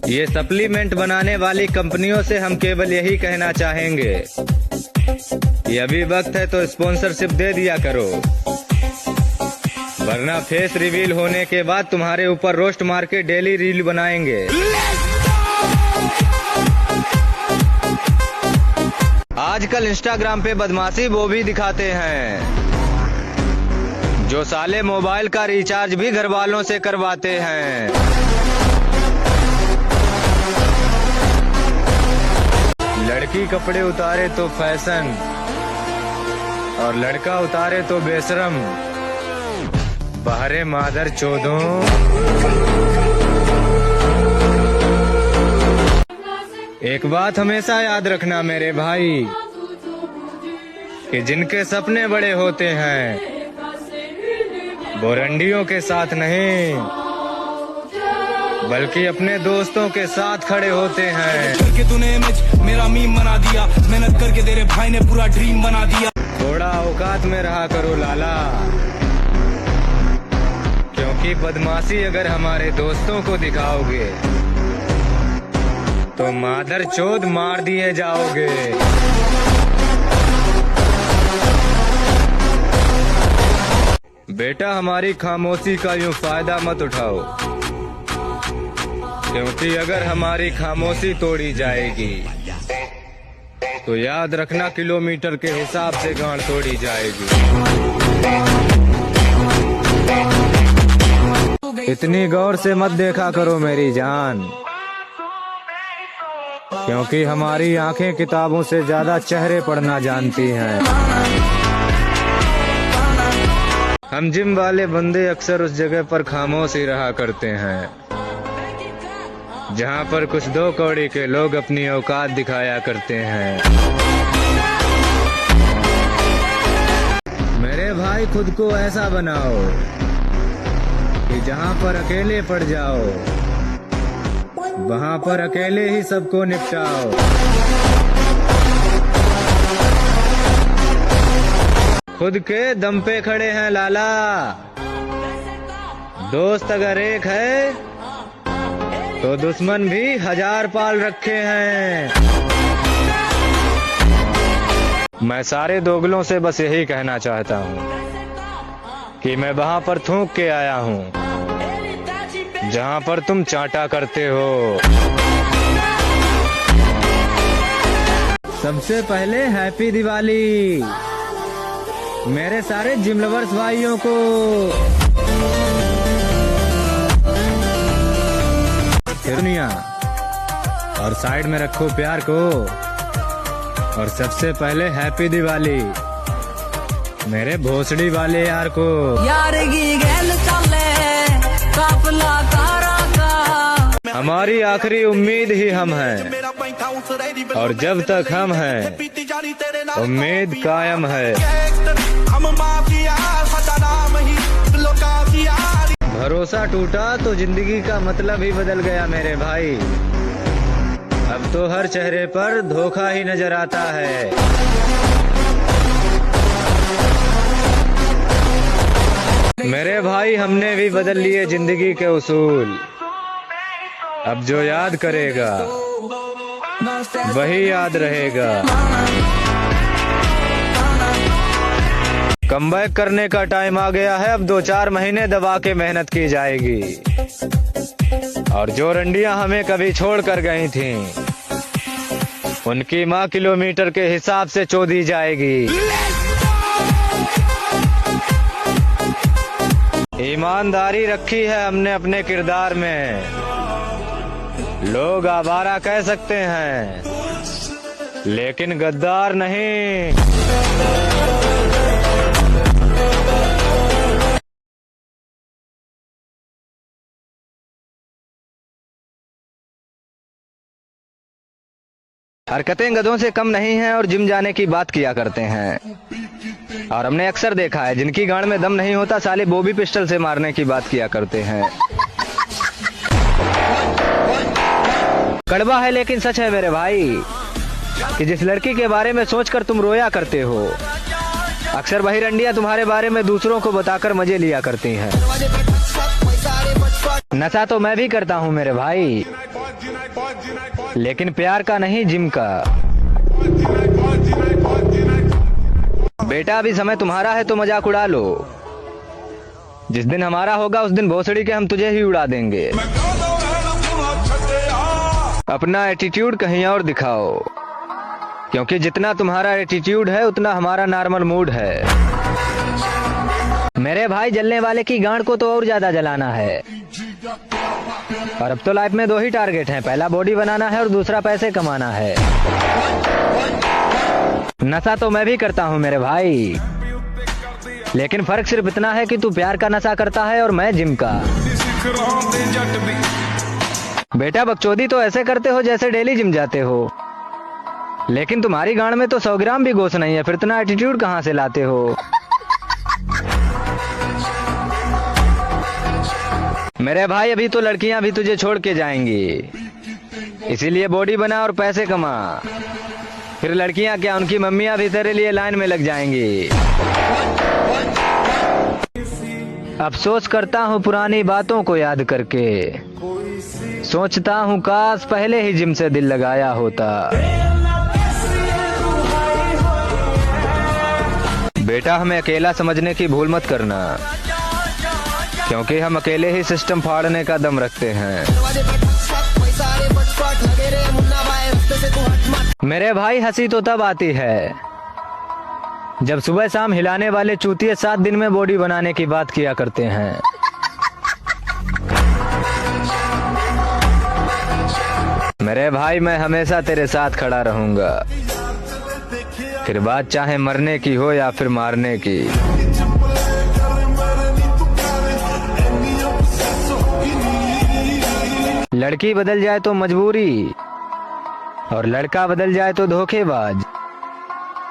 ये सप्लीमेंट बनाने वाली कंपनियों से हम केवल यही कहना चाहेंगे, ये अभी वक्त है तो स्पॉन्सरशिप दे दिया करो, वरना फेस रिवील होने के बाद तुम्हारे ऊपर रोस्ट मार के डेली रील बनाएंगे। आजकल इंस्टाग्राम पे बदमाशी वो भी दिखाते हैं जो साले मोबाइल का रिचार्ज भी घर वालों से करवाते हैं। लड़की कपड़े उतारे तो फैशन और लड़का उतारे तो बेशरम, बहरे मादर चोदों। एक बात हमेशा याद रखना मेरे भाई कि जिनके सपने बड़े होते हैं वो रंडियों के साथ नहीं बल्कि अपने दोस्तों के साथ खड़े होते हैं। करके तूने इमेज मेरा मीम बना दिया, मेहनत करके तेरे भाई ने पूरा ड्रीम बना दिया। थोड़ा औकात में रहा करो लाला, क्योंकि बदमाशी अगर हमारे दोस्तों को दिखाओगे तो मादर चोद मार दिए जाओगे। बेटा हमारी खामोशी का यूं फायदा मत उठाओ, क्योंकि अगर हमारी खामोशी तोड़ी जाएगी तो याद रखना किलोमीटर के हिसाब से गांड तोड़ी जाएगी। इतनी गौर से मत देखा करो मेरी जान, क्योंकि हमारी आंखें किताबों से ज्यादा चेहरे पढ़ना जानती हैं। हम जिम वाले बंदे अक्सर उस जगह पर खामोश ही रहा करते हैं जहां पर कुछ दो कौड़ी के लोग अपनी औकात दिखाया करते हैं। मेरे भाई खुद को ऐसा बनाओ कि जहां पर अकेले पड़ जाओ वहां पर अकेले ही सबको निपटाओ। खुद के दम पे खड़े हैं लाला, दोस्त अगर एक है तो दुश्मन भी 1000 पाल रखे हैं। मैं सारे दोगलों से बस यही कहना चाहता हूँ कि मैं वहां पर थूक के आया हूँ जहां पर तुम चाटा करते हो। सबसे पहले हैप्पी दिवाली मेरे सारे जिम लवर्स भाइयों को। दुनिया और साइड में रखो प्यार को। और सबसे पहले हैप्पी दिवाली मेरे भोसड़ी वाले यार को। यार की गैल चले काफला तारा का। हमारी आखिरी उम्मीद ही हम हैं और जब तक हम हैं उम्मीद कायम है। भरोसा टूटा तो जिंदगी का मतलब ही बदल गया मेरे भाई। अब तो हर चेहरे पर धोखा ही नजर आता है। मेरे भाई हमने भी बदल लिए जिंदगी के उसूल। अब जो याद करेगा वही याद रहेगा। कमबैक करने का टाइम आ गया है। अब 2-4 महीने दबा के मेहनत की जाएगी और जो रंडियां हमें कभी छोड़ कर गई थीं उनकी माँ किलोमीटर के हिसाब से चोदी जाएगी। ईमानदारी रखी है हमने अपने किरदार में। लोग आवारा कह सकते हैं लेकिन गद्दार नहीं। हरकतें गधों से कम नहीं हैं और जिम जाने की बात किया करते हैं। और हमने अक्सर देखा है जिनकी गांड में दम नहीं होता साले वो भी पिस्टल से मारने की बात किया करते हैं। कड़वा है लेकिन सच है मेरे भाई कि जिस लड़की के बारे में सोचकर तुम रोया करते हो अक्सर वही रंडियां तुम्हारे बारे में दूसरों को बताकर मजे लिया करती हैं। नशा तो मैं भी करता हूँ मेरे भाई, लेकिन प्यार का नहीं, जिम का। बेटा अभी समय तुम्हारा है तो मजाक उड़ा लो। जिस दिन हमारा होगा उस दिन भोसड़ी के हम तुझे ही उड़ा देंगे। अपना एटीट्यूड कहीं और दिखाओ, क्योंकि जितना तुम्हारा एटीट्यूड है उतना हमारा नॉर्मल मूड है। मेरे भाई, जलने वाले की गांड को तो और ज्यादा जलाना है। और अब तो लाइफ में दो ही टारगेट हैं, पहला बॉडी बनाना है और दूसरा पैसे कमाना है। नशा तो मैं भी करता हूँ मेरे भाई, लेकिन फर्क सिर्फ इतना है कि तू प्यार का नशा करता है और मैं जिम का। बेटा बकचोदी तो ऐसे करते हो जैसे डेली जिम जाते हो, लेकिन तुम्हारी गांड में तो 100 ग्राम भी गोश्त नहीं है, फिर इतना एटीट्यूड कहाँ से लाते हो? मेरे भाई, अभी तो लड़कियां भी तुझे छोड़ के जाएंगी, इसीलिए बॉडी बना और पैसे कमा। फिर लड़कियां क्या, उनकी मम्मियां भी तेरे लिए लाइन में लग जाएंगी। अफसोस करता हूँ पुरानी बातों को याद करके, सोचता हूँ काश पहले ही जिम से दिल लगाया होता। बेटा हमें अकेला समझने की भूल मत करना, क्योंकि हम अकेले ही सिस्टम फाड़ने का दम रखते हैं। मेरे भाई, हंसी तो तब आती है जब सुबह शाम हिलाने वाले चूतिए 7 दिन में बॉडी बनाने की बात किया करते हैं। मेरे भाई, मैं हमेशा तेरे साथ खड़ा रहूंगा, फिर बात चाहे मरने की हो या फिर मारने की। लड़की बदल जाए तो मजबूरी, और लड़का बदल जाए तो धोखेबाज।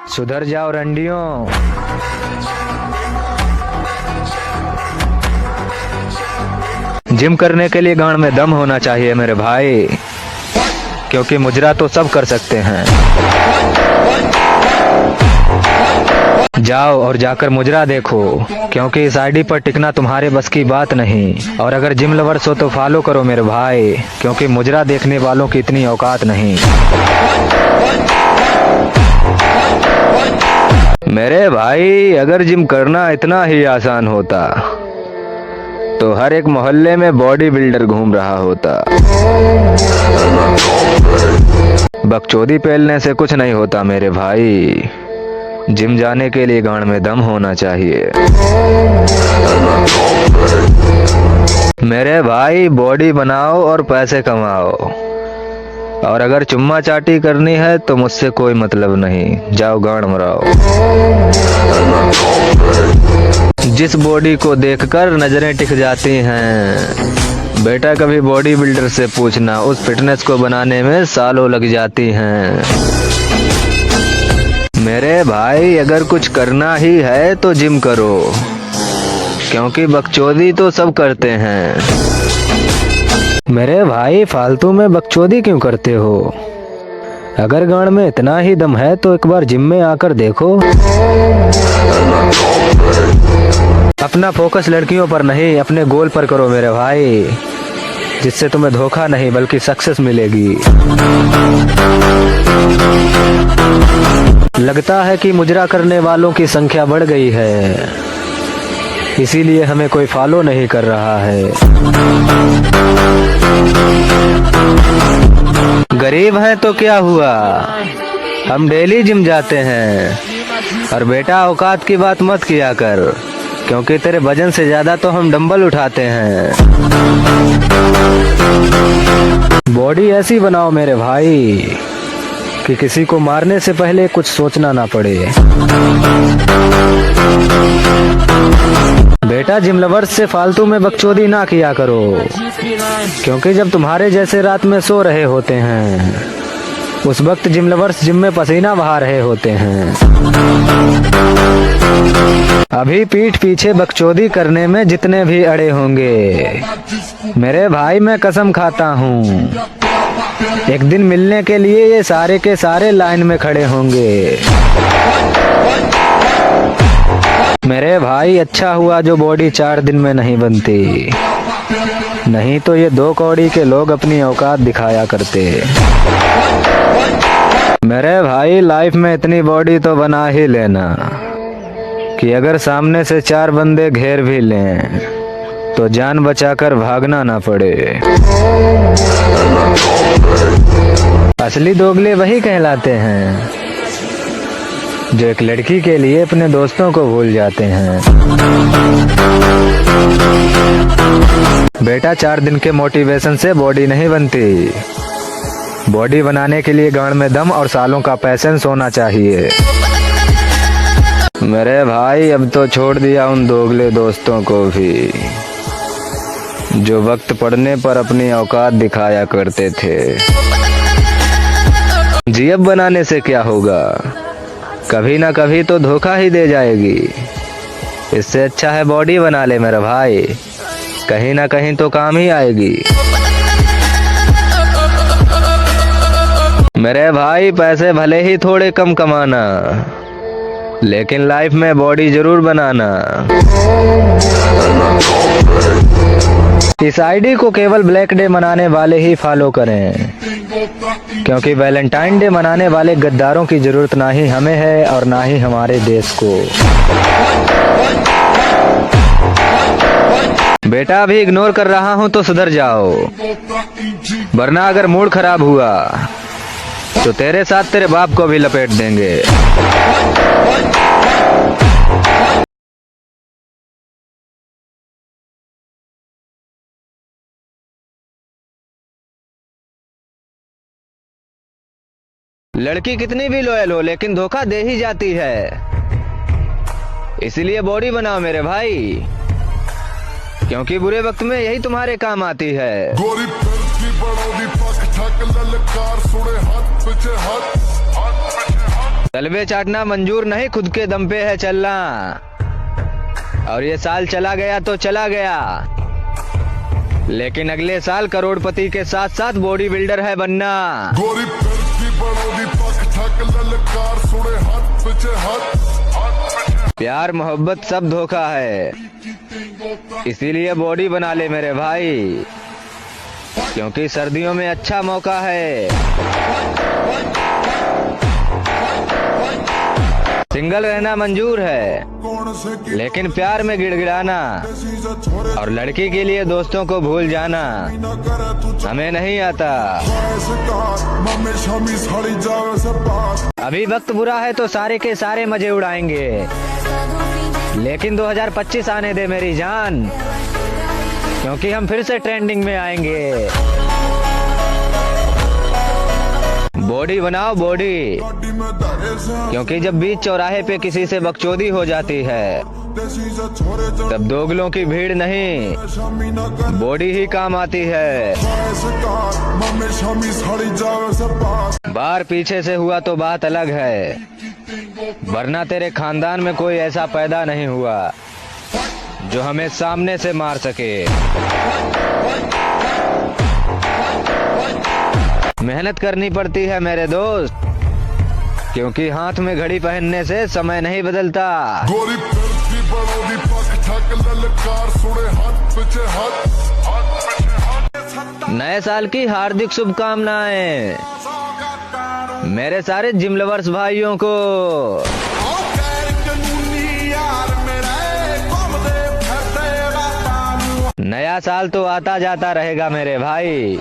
सुधर जाओ रंडियों। जिम करने के लिए गांड में दम होना चाहिए मेरे भाई, क्योंकि मुजरा तो सब कर सकते हैं। जाओ और जाकर मुजरा देखो, क्योंकि इस आईडी पर टिकना तुम्हारे बस की बात नहीं। और अगर जिम लवर्स हो तो फॉलो करो मेरे भाई, क्योंकि मुजरा देखने वालों की इतनी औकात नहीं। मेरे भाई, अगर जिम करना इतना ही आसान होता तो हर एक मोहल्ले में बॉडी बिल्डर घूम रहा होता। बकचोदी पेलने से कुछ नहीं होता मेरे भाई, जिम जाने के लिए गांड में दम होना चाहिए। मेरे भाई, बॉडी बनाओ और पैसे कमाओ, और अगर चुम्मा चाटी करनी है तो मुझसे कोई मतलब नहीं, जाओ गांड मराओ। जिस बॉडी को देखकर नजरें टिक जाती हैं, बेटा कभी बॉडी बिल्डर से पूछना, उस फिटनेस को बनाने में सालों लग जाती हैं। मेरे भाई, अगर कुछ करना ही है तो जिम करो, क्योंकि बकचोदी तो सब करते हैं। मेरे भाई, फालतू में बकचोदी क्यों करते हो? अगर गांड में इतना ही दम है तो एक बार जिम में आकर देखो। अपना फोकस लड़कियों पर नहीं, अपने गोल पर करो मेरे भाई, जिससे तुम्हें धोखा नहीं बल्कि सक्सेस मिलेगी। लगता है कि मुजरा करने वालों की संख्या बढ़ गई है, इसीलिए हमें कोई फॉलो नहीं कर रहा है। गरीब हैं तो क्या हुआ, हम डेली जिम जाते हैं। और बेटा, औकात की बात मत किया कर, क्योंकि तेरे वजन से ज्यादा तो हम डंबल उठाते हैं। बॉडी ऐसी बनाओ मेरे भाई कि किसी को मारने से पहले कुछ सोचना ना पड़े। बेटा, जिम लवर्स से फालतू में बकचोदी ना किया करो, क्योंकि जब तुम्हारे जैसे रात में सो रहे होते हैं, उस वक्त जिम लवर्स जिम में पसीना बहा रहे होते हैं। अभी पीठ पीछे बकचोदी करने में जितने भी अड़े होंगे, मेरे भाई मैं कसम खाता हूँ, एक दिन मिलने के लिए ये सारे के सारे लाइन में खड़े होंगे। मेरे भाई, अच्छा हुआ जो बॉडी 4 दिन में नहीं बनती। नहीं तो ये 2 कौड़ी के लोग अपनी औकात दिखाया करते। मेरे भाई लाइफ में इतनी बॉडी तो बना ही लेना कि अगर सामने से 4 बंदे घेर भी लें तो जान बचाकर भागना ना पड़े। असली दोगले वही कहलाते हैं जो एक लड़की के लिए अपने दोस्तों को भूल जाते हैं। बेटा 4 दिन के मोटिवेशन से बॉडी नहीं बनती। बॉडी बनाने के लिए गांड में दम और सालों का पैसेंस होना चाहिए। मेरे भाई अब तो छोड़ दिया उन दोगले दोस्तों को भी जो वक्त पड़ने पर अपनी औकात दिखाया करते थे। जीएफ बनाने से क्या होगा, कभी ना कभी तो धोखा ही दे जाएगी। इससे अच्छा है बॉडी बना ले मेरा भाई, कहीं ना कहीं तो काम ही आएगी। मेरे भाई पैसे भले ही थोड़े कम कमाना, लेकिन लाइफ में बॉडी जरूर बनाना। इस आईडी को केवल ब्लैक डे मनाने वाले ही फॉलो करें, क्योंकि वैलेंटाइन डे मनाने वाले गद्दारों की जरूरत ना ही हमें है और ना ही हमारे देश को। बेटा अभी इग्नोर कर रहा हूँ तो सुधर जाओ, वरना अगर मूड खराब हुआ तो तेरे साथ तेरे बाप को भी लपेट देंगे। लड़की कितनी भी लॉयल हो लेकिन धोखा दे ही जाती है, इसलिए बॉडी बनाओ मेरे भाई, क्योंकि बुरे वक्त में यही तुम्हारे काम आती है। तलबे चाटना मंजूर नहीं, खुद के दम पे है चलना। और ये साल चला गया तो चला गया, लेकिन अगले साल करोड़पति के साथ साथ बॉडी बिल्डर है बनना। प्यार मोहब्बत सब धोखा है, इसीलिए बॉडी बना ले मेरे भाई, क्योंकि सर्दियों में अच्छा मौका है। सिंगल रहना मंजूर है, लेकिन प्यार में गिड़गिड़ाना और लड़की के लिए दोस्तों को भूल जाना हमें नहीं आता। अभी वक्त बुरा है तो सारे के सारे मजे उड़ाएंगे, लेकिन 2025 आने दे मेरी जान, क्योंकि हम फिर से ट्रेंडिंग में आएंगे। बॉडी बनाओ बॉडी, क्योंकि जब बीच चौराहे पे किसी से बकचोदी हो जाती है तब दोगलों की भीड़ नहीं, बॉडी ही काम आती है। बार पीछे से हुआ तो बात अलग है, वरना तेरे खानदान में कोई ऐसा पैदा नहीं हुआ जो हमें सामने से मार सके। मेहनत करनी पड़ती है मेरे दोस्त, क्योंकि हाथ में घड़ी पहनने से समय नहीं बदलता। नए साल की हार्दिक शुभकामनाएं मेरे सारे जिम लवर्स भाइयों को। नया साल तो आता जाता रहेगा मेरे भाई,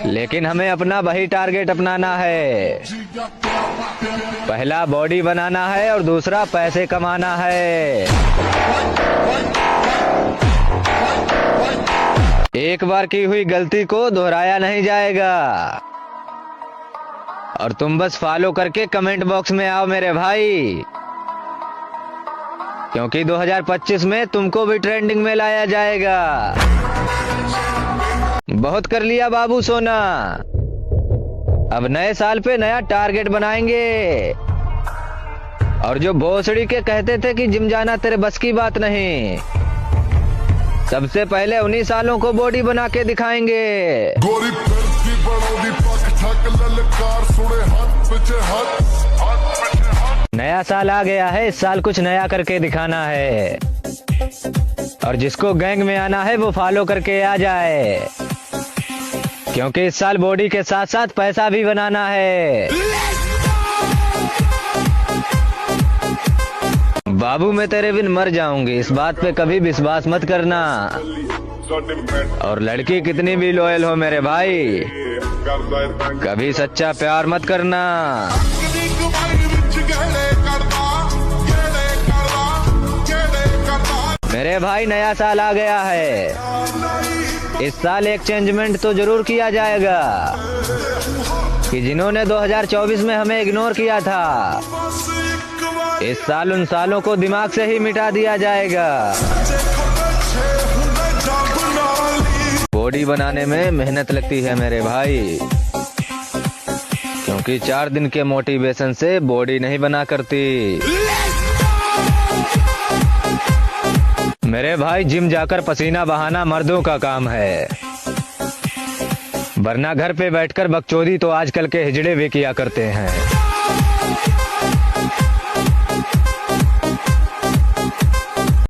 लेकिन हमें अपना वही टारगेट अपनाना है। पहला बॉडी बनाना है और दूसरा पैसे कमाना है। एक बार की हुई गलती को दोहराया नहीं जाएगा, और तुम बस फॉलो करके कमेंट बॉक्स में आओ मेरे भाई, क्योंकि 2025 में तुमको भी ट्रेंडिंग में लाया जाएगा। बहुत कर लिया बाबू सोना, अब नए साल पे नया टारगेट बनाएंगे। और जो भोसड़ी के कहते थे कि जिम जाना तेरे बस की बात नहीं, सबसे पहले उन्हीं सालों को बॉडी बना के दिखाएंगे। नया साल आ गया है, इस साल कुछ नया करके दिखाना है। और जिसको गैंग में आना है वो फॉलो करके आ जाए, क्योंकि इस साल बॉडी के साथ साथ पैसा भी बनाना है। बाबू मैं तेरे बिन मर जाऊंगी, इस बात पे कभी विश्वास मत करना। और लड़की कितनी भी लॉयल हो मेरे भाई, कभी सच्चा प्यार मत करना। मेरे भाई नया साल आ गया है, इस साल एक चेंजमेंट तो जरूर किया जाएगा कि जिन्होंने 2024 में हमें इग्नोर किया था, इस साल उन सालों को दिमाग से ही मिटा दिया जाएगा। बॉडी बनाने में मेहनत लगती है मेरे भाई, क्योंकि 4 दिन के मोटिवेशन से बॉडी नहीं बना करती। मेरे भाई जिम जाकर पसीना बहाना मर्दों का काम है, वरना घर पे बैठकर बकचोदी तो आजकल के हिजड़े भी किया करते हैं।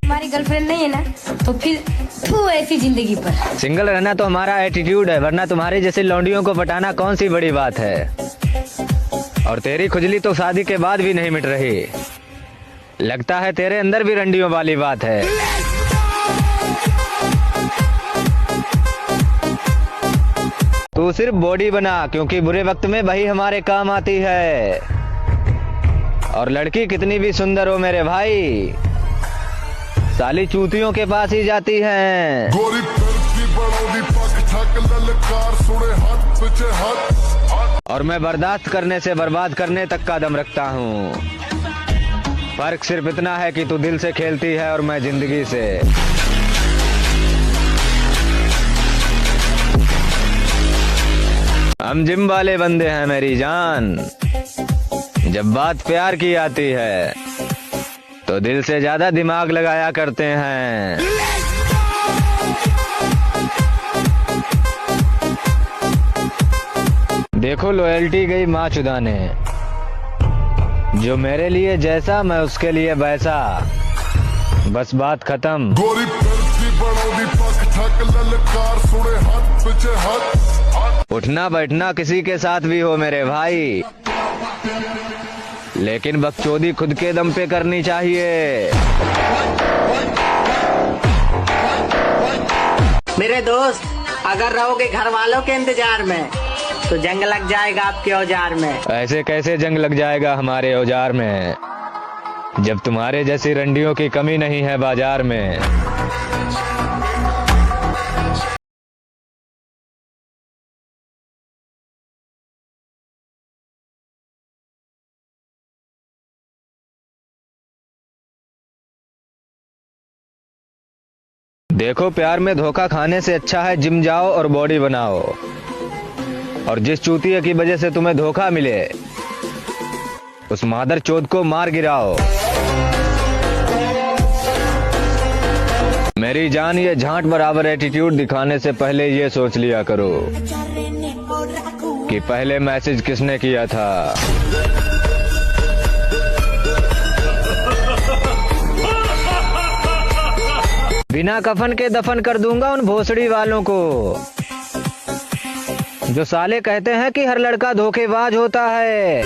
हमारी गर्लफ्रेंड नहीं है ना, तो फिर तू ऐसी जिंदगी पर सिंगल रहना तो हमारा एटीट्यूड है, वरना तुम्हारे जैसे लौंडियों को पटाना कौन सी बड़ी बात है। और तेरी खुजली तो शादी के बाद भी नहीं मिट रही, लगता है तेरे अंदर भी रंडियों वाली बात है। तू सिर्फ बॉडी बना, क्योंकि बुरे वक्त में वही हमारे काम आती है। और लड़की कितनी भी सुंदर हो मेरे भाई, साली चूतियों के पास ही जाती हैं। और मैं बर्दाश्त करने से बर्बाद करने तक का दम रखता हूँ। फर्क सिर्फ इतना है कि तू दिल से खेलती है और मैं जिंदगी से। हम जिम वाले बंदे हैं मेरी जान, जब बात प्यार की आती है तो दिल से ज्यादा दिमाग लगाया करते हैं। देखो लॉयल्टी गई माँ चुदाने, जो मेरे लिए जैसा मैं उसके लिए वैसा, बस बात खत्म। उठना बैठना किसी के साथ भी हो मेरे भाई, लेकिन बकचोदी खुद के दम पे करनी चाहिए। मेरे दोस्त, अगर रहोगे घर वालों के इंतजार में तो जंग लग जाएगा आपके औजार में। ऐसे कैसे जंग लग जाएगा हमारे औजार में, जब तुम्हारे जैसी रंडियों की कमी नहीं है बाजार में। देखो प्यार में धोखा खाने से अच्छा है जिम जाओ और बॉडी बनाओ, और जिस चूतिया की वजह से तुम्हें धोखा मिले उस मादर चोद को मार गिराओ। मेरी जान, ये झांट बराबर एटीट्यूड दिखाने से पहले ये सोच लिया करो कि पहले मैसेज किसने किया था। बिना कफन के दफन कर दूंगा उन भोसड़ी वालों को जो साले कहते हैं कि हर लड़का धोखेबाज होता है।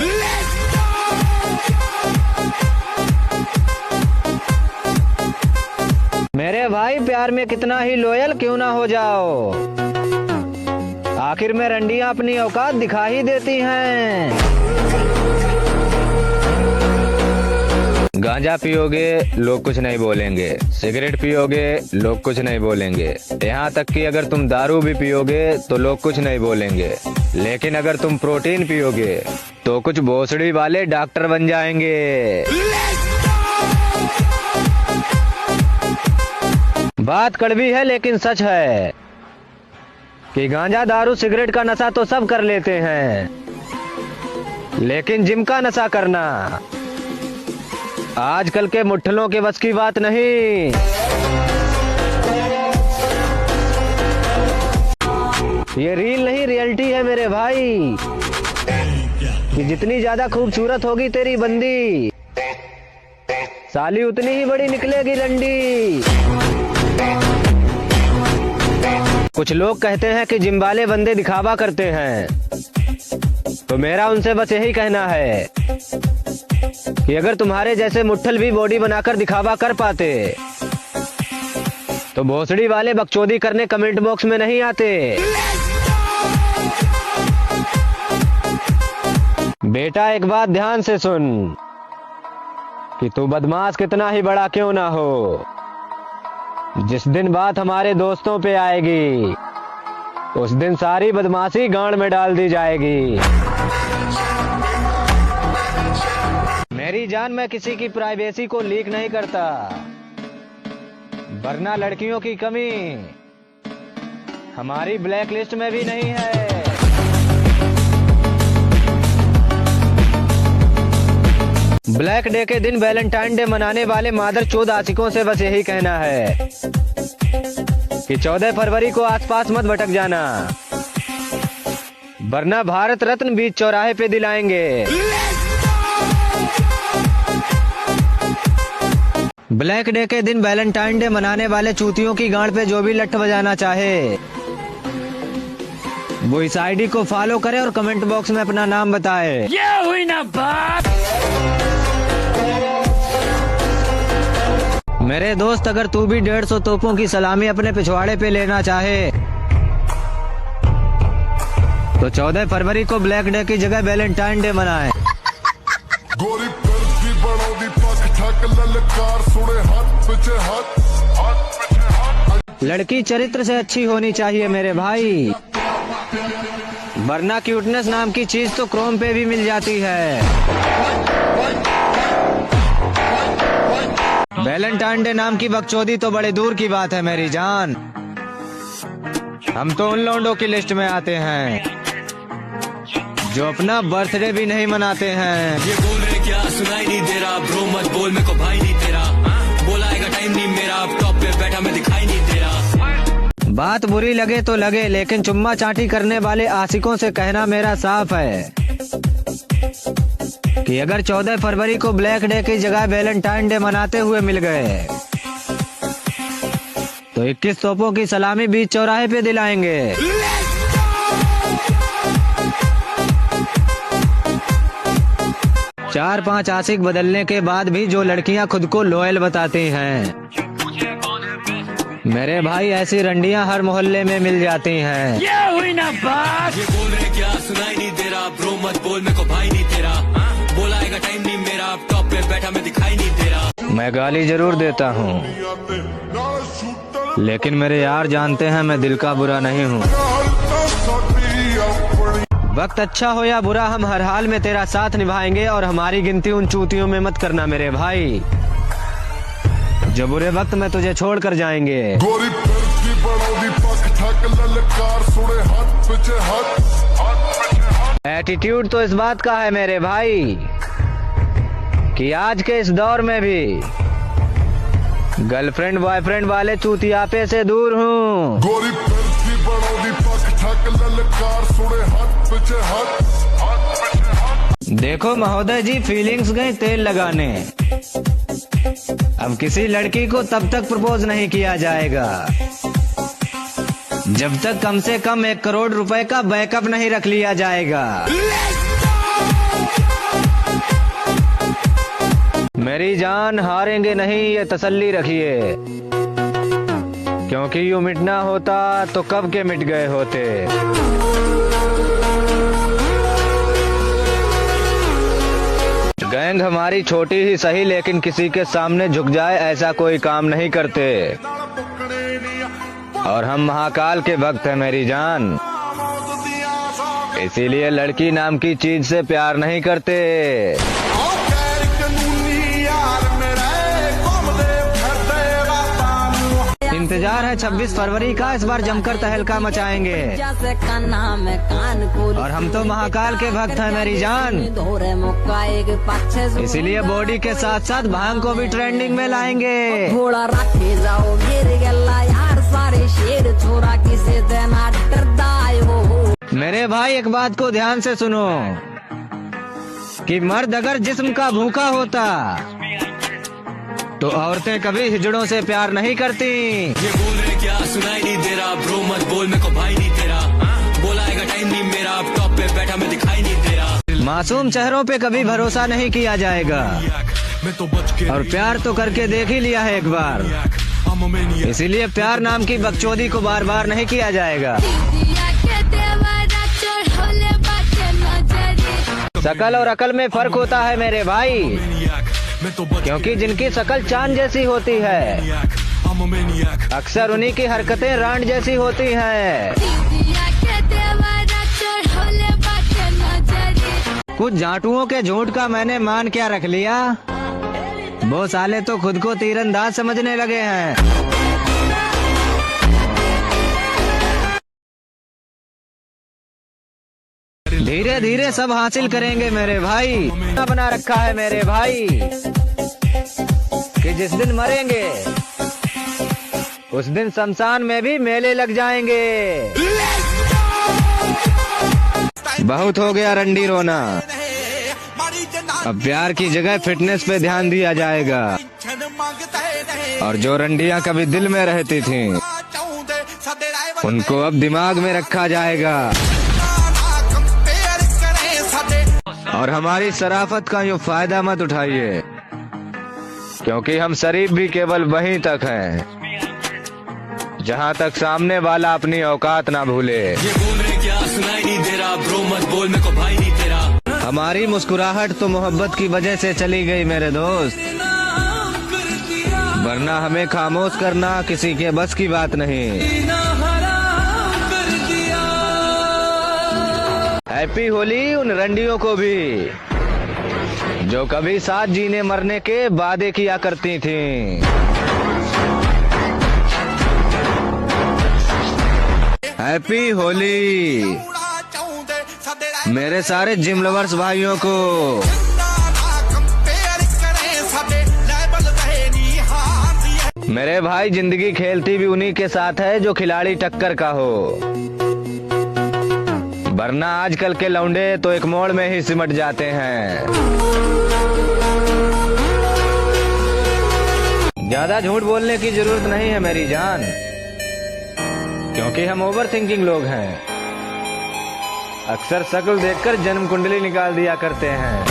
मेरे भाई प्यार में कितना ही लॉयल क्यों ना हो जाओ, आखिर में रंडियां अपनी औकात दिखा ही देती हैं। गांजा पियोगे लोग कुछ नहीं बोलेंगे, सिगरेट पियोगे लोग कुछ नहीं बोलेंगे, यहाँ तक कि अगर तुम दारू भी पियोगे तो लोग कुछ नहीं बोलेंगे, लेकिन अगर तुम प्रोटीन पियोगे तो कुछ भोसड़ी वाले डॉक्टर बन जाएंगे। बात कड़वी है लेकिन सच है कि गांजा दारू सिगरेट का नशा तो सब कर लेते हैं, लेकिन जिम का नशा करना आजकल के मुट्ठलों के बस की बात नहीं। ये रील नहीं रियलिटी है मेरे भाई, कि जितनी ज्यादा खूबसूरत होगी तेरी बंदी, साली उतनी ही बड़ी निकलेगी रंडी। कुछ लोग कहते हैं कि जिम वाले बंदे दिखावा करते हैं, तो मेरा उनसे बस यही कहना है कि अगर तुम्हारे जैसे मुट्ठल भी बॉडी बनाकर दिखावा कर पाते तो भोसड़ी वाले बकचोदी करने कमेंट बॉक्स में नहीं आते। बेटा एक बात ध्यान से सुन कि तू बदमाश कितना ही बड़ा क्यों ना हो, जिस दिन बात हमारे दोस्तों पे आएगी उस दिन सारी बदमाशी गांड में डाल दी जाएगी। मेरी जान, मैं किसी की प्राइवेसी को लीक नहीं करता, वरना लड़कियों की कमी हमारी ब्लैक लिस्ट में भी नहीं है। ब्लैक डे के दिन वैलेंटाइन डे मनाने वाले मादर चोद आशिकों से बस यही कहना है कि 14 फरवरी को आसपास मत भटक जाना, वरना भारत रत्न बीच चौराहे पे दिलाएंगे। ब्लैक डे के दिन वैलेंटाइन डे मनाने वाले चूतियों की गांड पे जो भी लठ बजाना चाहे वो इस आईडी को फॉलो करे और कमेंट बॉक्स में अपना नाम बताए। ये हुई ना बात। मेरे दोस्त, अगर तू भी 150 तोपों की सलामी अपने पिछवाड़े पे लेना चाहे तो 14 फरवरी को ब्लैक डे की जगह वैलेंटाइन डे मनाए। गोरी फिरती बनाऊंगी पग ठक ललकार सुने हाथ पीछे हाथ। लड़की चरित्र से अच्छी होनी चाहिए मेरे भाई, वरना क्यूटनेस नाम की चीज तो क्रोम पे भी मिल जाती है। वैलेंटाइन डे नाम की बकचोदी तो बड़े दूर की बात है मेरी जान, हम तो उन लौंडों की लिस्ट में आते हैं जो अपना बर्थडे भी नहीं मनाते हैं। ये बोल रहे क्या सुनाई नहीं दे रहा, ब्रो मत बोल मेरे को भाई नहीं तेरा, बोलाएगा टाइम नहीं मेरा, अब टॉप पे बैठा मैं दिखाई नहीं दे रहा। बात बुरी लगे तो लगे, लेकिन चुम्मा चाटी करने वाले आशिकों से कहना मेरा साफ है कि अगर 14 फरवरी को ब्लैक डे की जगह वैलेंटाइन डे मनाते हुए मिल गए तो 21 तोपों की सलामी बीच चौराहे पे दिलाएंगे। चार 5 आशिक बदलने के बाद भी जो लड़कियां खुद को लॉयल बताती हैं, मेरे भाई ऐसी रंडियां हर मोहल्ले में मिल जाती हैं। ये हुई ना बात। ये बोल रहे क्या सुनाई नहीं दे रहा, ब्रो मत बोल मेरे को भाई नहीं तेरा, बोलाएगा टाइम नहीं मेरा, अब टॉप पे बैठा मैं दिखाई नहीं दे रहा। मैं गाली जरूर देता हूँ, लेकिन मेरे यार जानते हैं मैं दिल का बुरा नहीं हूँ। वक्त अच्छा हो या बुरा, हम हर हाल में तेरा साथ निभाएंगे और हमारी गिनती उन चूतियों में मत करना मेरे भाई, जो बुरे वक्त में तुझे छोड़ कर जाएंगे। गोरी फिरती बनाऊंगी पग ठक ललकार सुने हाथ पीछे हाथ। एटीट्यूड तो इस बात का है मेरे भाई कि आज के इस दौर में भी गर्लफ्रेंड बॉयफ्रेंड वाले चूतियापे से दूर हूँ। गोरी फिरती बनाऊंगी पग ठक ललकार सुने हाथ पीछे हाथ। देखो महोदय जी, फीलिंग्स गए तेल लगाने, अब किसी लड़की को तब तक प्रपोज नहीं किया जाएगा जब तक कम से कम 1 करोड़ रुपए का बैकअप नहीं रख लिया जाएगा। मेरी जान, हारेंगे नहीं ये तसल्ली रखिए, क्योंकि यूं मिटना होता तो कब के मिट गए होते। गैंग हमारी छोटी ही सही, लेकिन किसी के सामने झुक जाए ऐसा कोई काम नहीं करते, और हम महाकाल के भक्त हैं मेरी जान, इसीलिए लड़की नाम की चीज से प्यार नहीं करते। इंतजार है 26 फरवरी का, इस बार जमकर तहलका मचाएंगे, और हम तो महाकाल के भक्त हैं मेरी जान, इसीलिए बॉडी के साथ साथ भांग को भी ट्रेंडिंग में लाएंगे। थोड़ा रखे जाओ गिर गला यार, सारे शेर छोरा किसे देना डरदा हो। मेरे भाई एक बात को ध्यान से सुनो कि मर्द अगर जिस्म का भूखा होता तो औरतें कभी हिजड़ों से प्यार नहीं करती। ये बोल रहे क्या सुनाई नहीं दे रहा, ब्रो मत बोल मेरे को भाई नहीं तेरा, बोलाएगा टाइम नहीं मेरा, अब टॉप पे बैठा मैं दिखाई नहीं दे रहा। मासूम चेहरों पे कभी भरोसा नहीं किया जाएगा, मैं तो बच के और प्यार तो करके देख ही लिया है एक बार, इसीलिए प्यार नाम की बकचोदी को बार बार नहीं किया जाएगा। शकल और अकल में फर्क होता है मेरे भाई, क्योंकि जिनकी शकल चांद जैसी होती है, अक्सर उन्हीं की हरकतें रांड जैसी होती हैं। कुछ जाटुओं के झूठ का मैंने मान क्या रख लिया, वो साले तो खुद को तीरंदाज समझने लगे हैं। धीरे धीरे सब हासिल करेंगे मेरे भाई। बना रखा है मेरे भाई कि जिस दिन मरेंगे उस दिन शमशान में भी मेले लग जाएंगे। बहुत हो गया रंडी रोना, अब प्यार की जगह फिटनेस पे ध्यान दिया जाएगा, और जो रंडियां कभी दिल में रहती थीं, उनको अब दिमाग में रखा जाएगा। और हमारी शराफत का यूँ फायदा मत उठाइए, क्योंकि हम शरीफ भी केवल वहीं तक हैं जहाँ तक सामने वाला अपनी औकात ना भूले। ये बोल रहे क्या सुनाई नहीं दे रहा, ब्रो मत बोल मेरे को भाई नहीं तेरा। हमारी मुस्कुराहट तो मोहब्बत की वजह से चली गई मेरे दोस्त, वरना हमें खामोश करना किसी के बस की बात नहीं। हैप्पी होली उन रंडियों को भी जो कभी साथ जीने मरने के वादे किया करती थीं। हैप्पी होली मेरे सारे जिम लवर्स भाइयों को। मेरे भाई, जिंदगी खेलती भी उन्हीं के साथ है जो खिलाड़ी टक्कर का हो, वरना आजकल के लौंडे तो एक मोड़ में ही सिमट जाते हैं। ज्यादा झूठ बोलने की जरूरत नहीं है मेरी जान, क्योंकि हम ओवर थिंकिंग लोग हैं। अक्सर शक्ल देखकर जन्म कुंडली निकाल दिया करते हैं।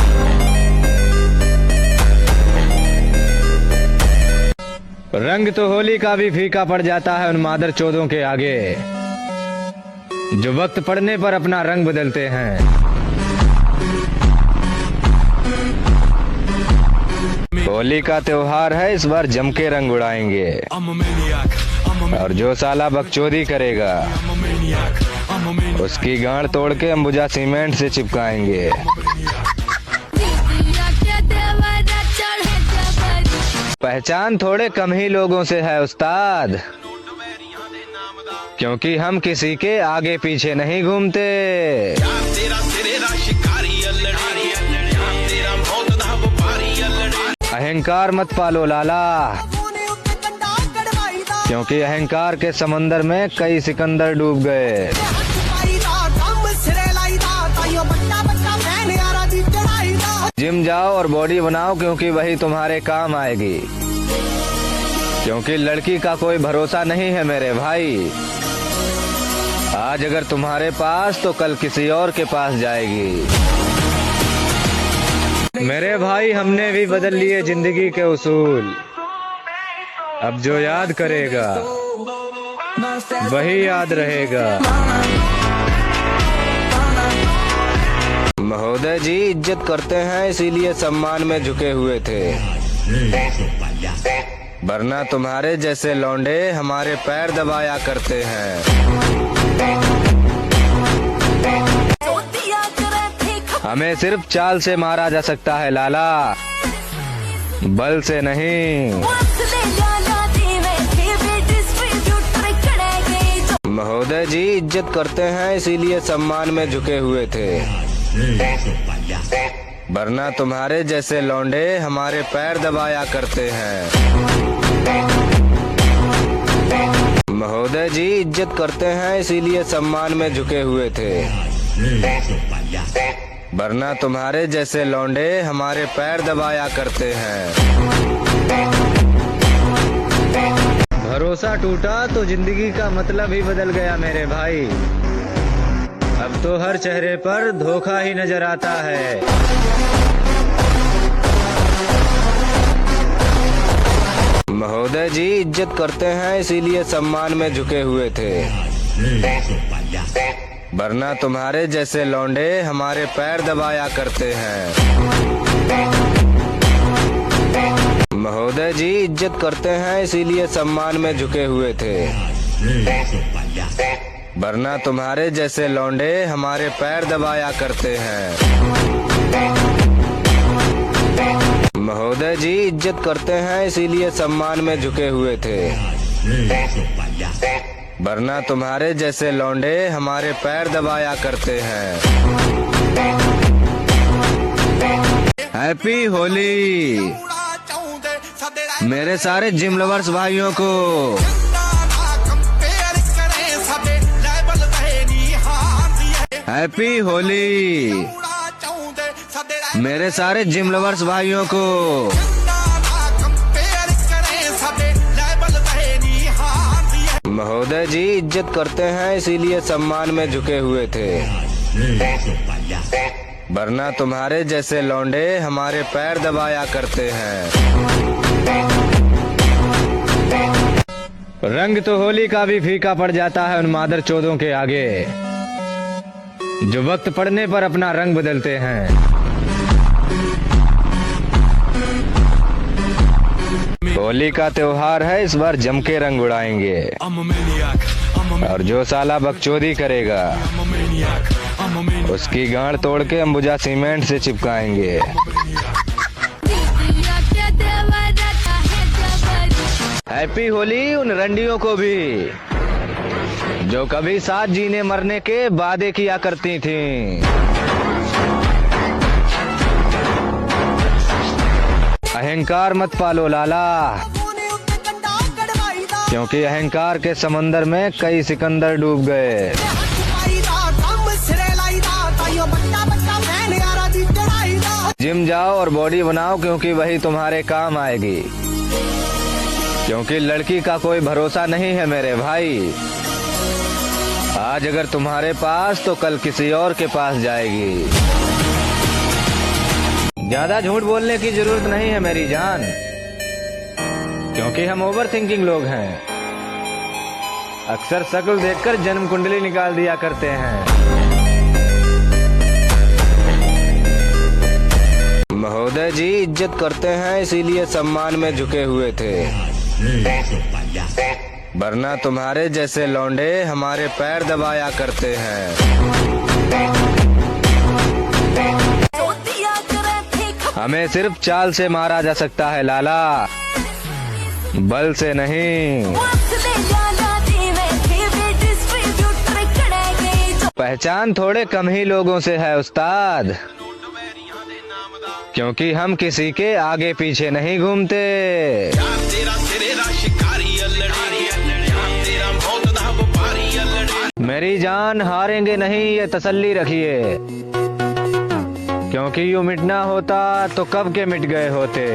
रंग तो होली का भी फीका पड़ जाता है उन मादर चोदों के आगे, जो वक्त पड़ने पर अपना रंग बदलते हैं। होली का त्योहार है, इस बार जम के रंग उड़ाएंगे, और जो साला बकचोदी करेगा उसकी गांड तोड़ के अंबुजा सीमेंट से चिपकाएंगे। पहचान थोड़े कम ही लोगों से है उस्ताद, क्योंकि हम किसी के आगे पीछे नहीं घूमते। अहंकार मत पालो लाला, क्योंकि अहंकार के समंदर में कई सिकंदर डूब गए। जिम जाओ और बॉडी बनाओ, क्योंकि वही तुम्हारे काम आएगी, क्योंकि लड़की का कोई भरोसा नहीं है मेरे भाई। आज अगर तुम्हारे पास तो कल किसी और के पास जाएगी। मेरे भाई, हमने भी बदल लिए जिंदगी के उसूल, अब जो याद करेगा वही याद रहेगा। महोदय जी इज्जत करते हैं, इसीलिए सम्मान में झुके हुए थे, वरना तुम्हारे जैसे लौंडे हमारे पैर दबाया करते हैं। हमें सिर्फ चाल से मारा जा सकता है लाला, बल से नहीं। महोदय जी इज्जत करते हैं, इसीलिए सम्मान में झुके हुए थे, वरना तुम्हारे जैसे लौंडे हमारे पैर दबाया करते हैं। महोदय जी इज्जत करते हैं, इसीलिए सम्मान में झुके हुए थे, वरना तुम्हारे जैसे लौंडे हमारे पैर दबाया करते हैं। भरोसा टूटा तो जिंदगी का मतलब ही बदल गया मेरे भाई। अब तो हर चेहरे पर धोखा ही नजर आता है। महोदय जी इज्जत करते हैं इसीलिए सम्मान में झुके हुए थे, वरना तुम्हारे जैसे लौंडे हमारे पैर दबाया करते हैं। महोदय जी इज्जत करते हैं इसीलिए सम्मान में झुके हुए थे, वरना तुम्हारे जैसे लौंडे हमारे पैर दबाया करते हैं। महोदय जी इज्जत करते हैं इसीलिए सम्मान में झुके हुए थे, वरना तुम्हारे जैसे लौंडे हमारे पैर दबाया करते हैं। हैप्पी होली मेरे सारे जिम लवर्स भाइयों को। हैप्पी होली मेरे सारे जिम लवर्स भाइयों को। महोदय जी इज्जत करते हैं इसीलिए सम्मान में झुके हुए थे, वरना तुम्हारे जैसे लौंडे हमारे पैर दबाया करते हैं। रंग तो होली का भी फीका पड़ जाता है उन मादर चोदों के आगे, जो वक्त पड़ने पर अपना रंग बदलते हैं। होली का त्योहार है, इस बार जम के रंग उड़ाएंगे, और जो साला बकचोदी करेगा उसकी गांड तोड़ के अंबुजा सीमेंट से चिपकाएंगे। हैप्पी होली उन रंडियों को भी जो कभी साथ जीने मरने के वादे किया करती थीं। अहंकार मत पालो लाला, क्योंकि अहंकार के समंदर में कई सिकंदर डूब गए। जिम जाओ और बॉडी बनाओ, क्योंकि वही तुम्हारे काम आएगी। क्योंकि लड़की का कोई भरोसा नहीं है मेरे भाई, आज अगर तुम्हारे पास तो कल किसी और के पास जाएगी। ज्यादा झूठ बोलने की जरूरत नहीं है मेरी जान, क्योंकि हम ओवर थिंकिंग लोग हैं। अक्सर शक्ल देखकर जन्म कुंडली निकाल दिया करते हैं। महोदय जी इज्जत करते हैं इसीलिए सम्मान में झुके हुए थे, वरना तुम्हारे जैसे लौंडे हमारे पैर दबाया करते हैं। हमें सिर्फ चाल से मारा जा सकता है लाला, बल से नहीं। पहचान थोड़े कम ही लोगों से है उस्ताद, क्योंकि हम किसी के आगे पीछे नहीं घूमते। मेरी जान हारेंगे नहीं ये तसल्ली रखिए, क्योंकि यूं मिटना होता तो कब के मिट गए होते।